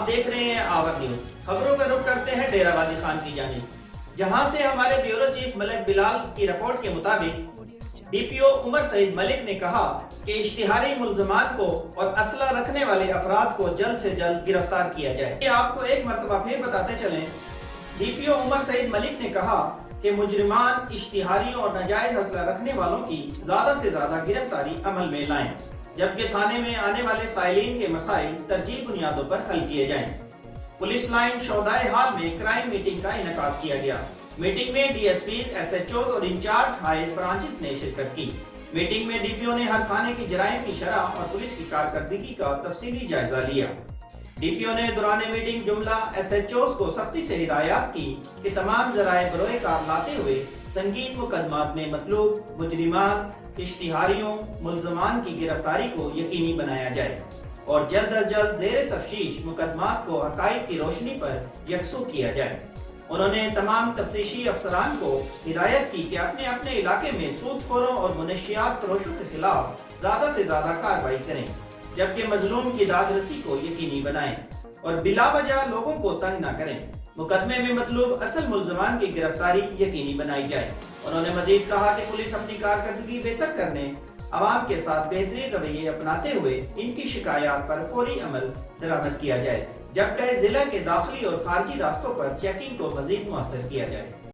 آپ دیکھ رہے ہیں آور نیوز۔ خبروں کا رخ کرتے ہیں ڈیرہ غازی خان کی جانب، جہاں سے ہمارے بیورو چیف ملک بلال کی رپورٹ کے مطابق ڈی پی او عمر سعید ملک نے کہا کہ اشتہاری ملزمان کو اور اسلحہ رکھنے والے افراد کو جلد سے جلد گرفتار کیا جائے۔ یہ آپ کو ایک مرتبہ پھر بتاتے چلیں، ڈی پی او عمر سعید ملک نے کہا کہ مجرمان اشتہاریوں اور ناجائز اسلحہ رکھنے والوں کی زیادہ سے زیادہ گرفتاری عمل میں لائیں، جبکہ تھانے میں آنے والے سائلین کے مسائل ترجیحی بنیادوں پر حل کیے جائیں۔ پولیس لائن شہدائے ہال میں کرائم میٹنگ کا انعقاد کیا گیا۔ میٹنگ میں D S Ps, S H Os اور انچارج ہائی برانچز نے شرکت کی۔ میٹنگ میں ڈی پی او نے ہر تھانے کی جرائم کی شرح اور پولیس کی کارکردگی کا تفصیلی جائزہ لیا۔ ڈی پی او نے دوران میٹنگ جملہ ایس ایچ اوز کو سختی سے ہدایات کی کہ تمام ذرائع بروئے کار لاتے ہوئے سنگین مقدمات میں مطلوب مجرمان، اشتہاریوں، ملزمان کی گرفتاری کو یقینی بنایا جائے اور جلد از جلد زیر تفتیش مقدمات کو حقائق کی روشنی پر یکسو کیا جائے۔ انہوں نے تمام تفتیشی افسران کو ہدایت کی کہ اپنے اپنے علاقے میں سود خوروں اور منشیات فروشوں کے خلاف زیادہ سے زیادہ کارروائی کریں، جبکہ مظلوم کی داد رسی کو یقینی بنائیں اور بلا وجہ لوگوں کو تنگ نہ کریں۔ مقدمے میں مطلوب اصل ملزمان کی گرفتاری یقینی بنائی جائے۔ انہوں نے مزید کہا کہ پولیس اپنی کارکردگی بہتر کرنے، عوام کے ساتھ بہترین رویے اپناتے ہوئے ان کی شکایات پر فوری عمل درآمد کیا جائے، جبکہ ضلع کے داخلی اور خارجی راستوں پر چیکنگ کو مزید مؤثر کیا جائے۔